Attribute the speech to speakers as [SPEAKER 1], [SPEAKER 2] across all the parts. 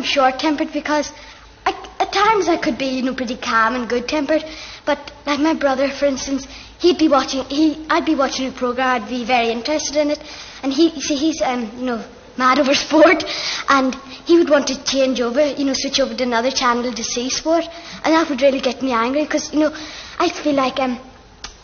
[SPEAKER 1] short-tempered because at times I could be, pretty calm and good-tempered. But like my brother, for instance, I'd be watching a program, I'd be very interested in it, and he's mad over sport, and he would want to change over, switch over to another channel to see sport, and that would really get me angry because, I feel like, a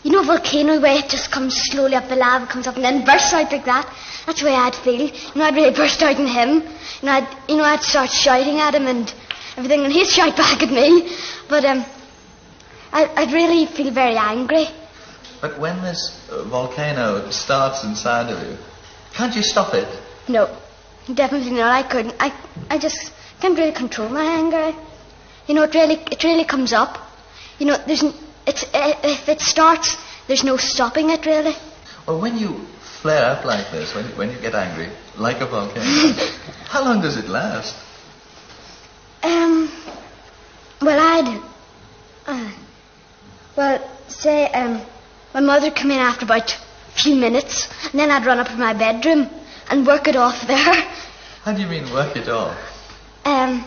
[SPEAKER 1] volcano where it just comes slowly up, the lava comes up and then bursts out like that. That's the way I'd feel. I'd really burst out in him, and I'd start shouting at him and everything, and he'd shout back at me, but I'd really feel very angry.
[SPEAKER 2] But when this volcano starts inside of you, can't you stop it?
[SPEAKER 1] No, definitely not. I couldn't. I just can't really control my anger. It really comes up. If it starts, there's no stopping it really.
[SPEAKER 2] Well, when you flare up like this, when you get angry, like a volcano, how long does it last?
[SPEAKER 1] My mother come in after about a few minutes, and then I'd run up to my bedroom and work it off there.
[SPEAKER 2] How do you mean work it off?
[SPEAKER 1] I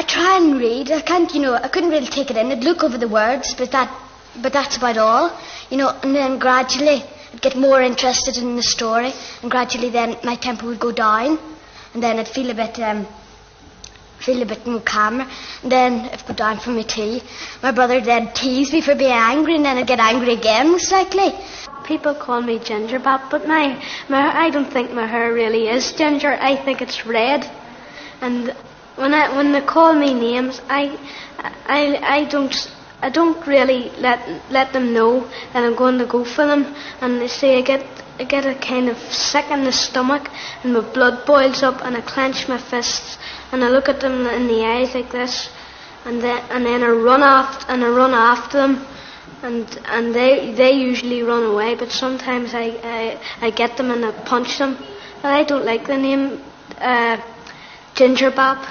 [SPEAKER 1] try and read. I couldn't really take it in. I'd look over the words, but that's about all. And then gradually I'd get more interested in the story, and gradually then my temper would go down, and then I'd feel a bit more calmer. And then I'd go down for my tea. My brother then tease me for being angry, and then I'd get angry again, most likely.
[SPEAKER 3] People call me Ginger Bop, but I don't think my hair really is ginger. I think it's red. And when they call me names, I don't really let them know that I'm going to go for them. And they say I get a kind of sick in the stomach, and my blood boils up, and I clench my fists, and I look at them in the eyes like this, and then I run after them. And they usually run away, but sometimes I get them and I punch them. But I don't like the name Ginger Bop.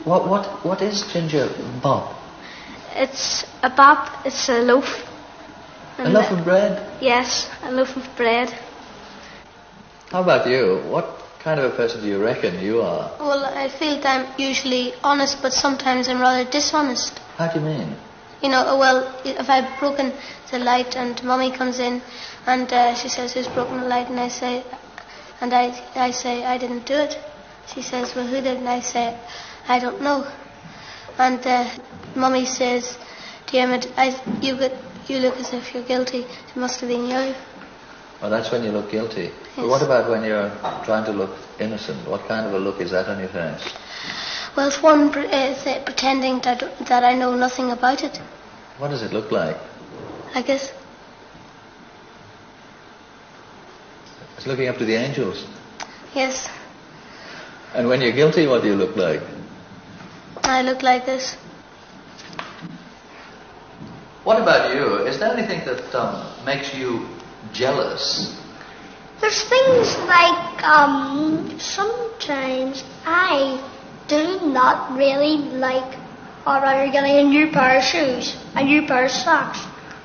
[SPEAKER 4] What is Ginger Bop?
[SPEAKER 3] It's a bop. It's a loaf.
[SPEAKER 4] A loaf of bread?
[SPEAKER 3] Yes, a loaf of bread.
[SPEAKER 4] How about you? What kind of a person do you reckon you are?
[SPEAKER 5] Well, I feel that I'm usually honest, but sometimes I'm rather dishonest.
[SPEAKER 4] How do you mean?
[SPEAKER 5] If I've broken the light and Mummy comes in and she says, who's broken the light? And I say, I didn't do it. She says, well, who did? And I say, I don't know. And Mummy says, Diarmid, you look as if you're guilty. It must have been you.
[SPEAKER 4] Well, that's when you look guilty.
[SPEAKER 5] Yes.
[SPEAKER 4] But what about when you're trying to look innocent? What kind of a look is that on your face?
[SPEAKER 5] Well, it's one pretending that I know nothing about it.
[SPEAKER 4] What does it look like?
[SPEAKER 5] I guess.
[SPEAKER 4] It's looking up to the angels.
[SPEAKER 5] Yes.
[SPEAKER 4] And when you're guilty, what do you look like?
[SPEAKER 5] I look like this.
[SPEAKER 4] What about you? Is there anything that makes you jealous?
[SPEAKER 6] There's things like, sometimes I do not really like or rather getting a new pair of shoes, a new pair of socks,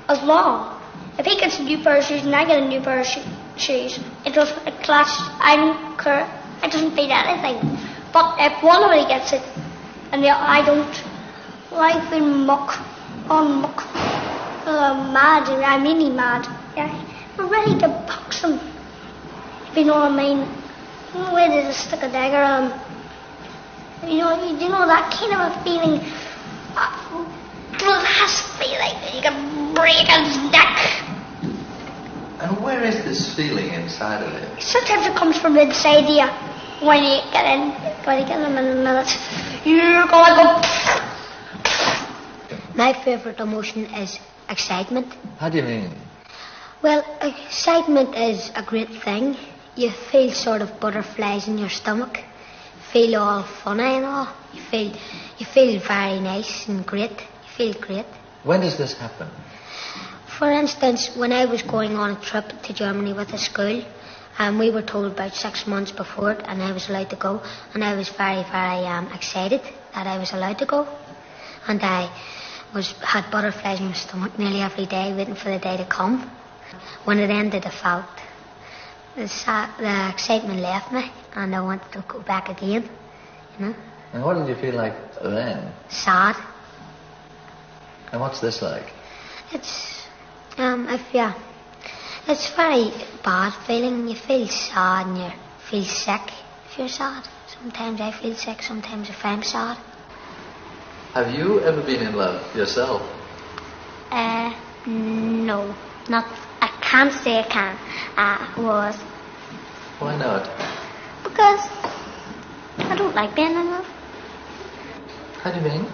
[SPEAKER 6] as long. If he gets a new pair of shoes and I get a new pair of shoes, it clashes. It doesn't mean anything. But if one of them gets it and I don't, I feel muck. Mad. I'm really mad. Yeah, I'm ready to box him. If you know what I mean. Where does it stick a dagger on him? You know that kind of a feeling. Blast feeling. You can break his neck.
[SPEAKER 4] And where is this feeling inside of you?
[SPEAKER 6] Sometimes it comes from inside you. When you get in a minute, you're going to go.
[SPEAKER 7] My favourite emotion is excitement.
[SPEAKER 4] How do you mean?
[SPEAKER 7] Well, excitement is a great thing. You feel sort of butterflies in your stomach. Feel all funny and all. You feel very nice and great. You feel great.
[SPEAKER 4] When does this happen?
[SPEAKER 7] For instance, when I was going on a trip to Germany with a school, we were told about 6 months before it, and I was allowed to go, and I was very, very excited that I was allowed to go, and I had butterflies in my stomach nearly every day, waiting for the day to come. When it ended, I felt the excitement left me, and I wanted to go back again, you know.
[SPEAKER 2] And what did you feel like then?
[SPEAKER 7] Sad.
[SPEAKER 2] And what's this like?
[SPEAKER 7] It's, it's very bad feeling. You feel sad and you feel sick if you're sad. Sometimes I feel sick, sometimes if I'm sad.
[SPEAKER 2] Have you ever been in love yourself?
[SPEAKER 7] No. Not, I can't say I can. I was.
[SPEAKER 2] Why not?
[SPEAKER 7] Because I don't like being in love.
[SPEAKER 2] How do you mean?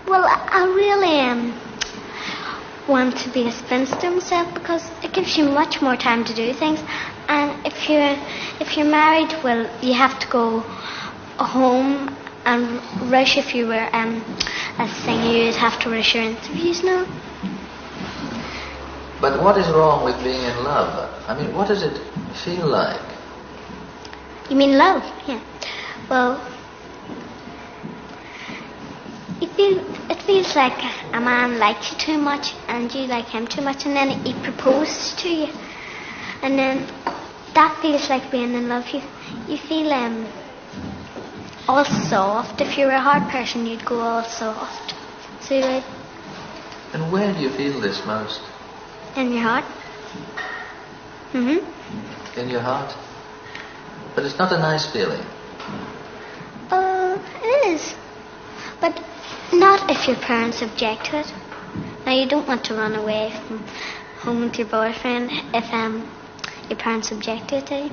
[SPEAKER 7] Well, I really want to be a spinster myself because it gives you much more time to do things. And if you're married, well, you have to go home and rush. If you were a singer, you'd have to rush your interviews now.
[SPEAKER 2] But what is wrong with being in love? I mean, what does it feel like?
[SPEAKER 7] You mean love? Yeah. Well, it feels like a man likes you too much and you like him too much, and then he proposes to you, and then that feels like being in love. You feel all soft. If you're a hard person, you'd go all soft. So like,
[SPEAKER 2] And where do you feel this most?
[SPEAKER 7] in your heart.
[SPEAKER 2] In your heart? But it's not a nice feeling.
[SPEAKER 7] It is, but not if your parents object to it. Now you don't want to run away from home with your boyfriend if your parents object to it, do you?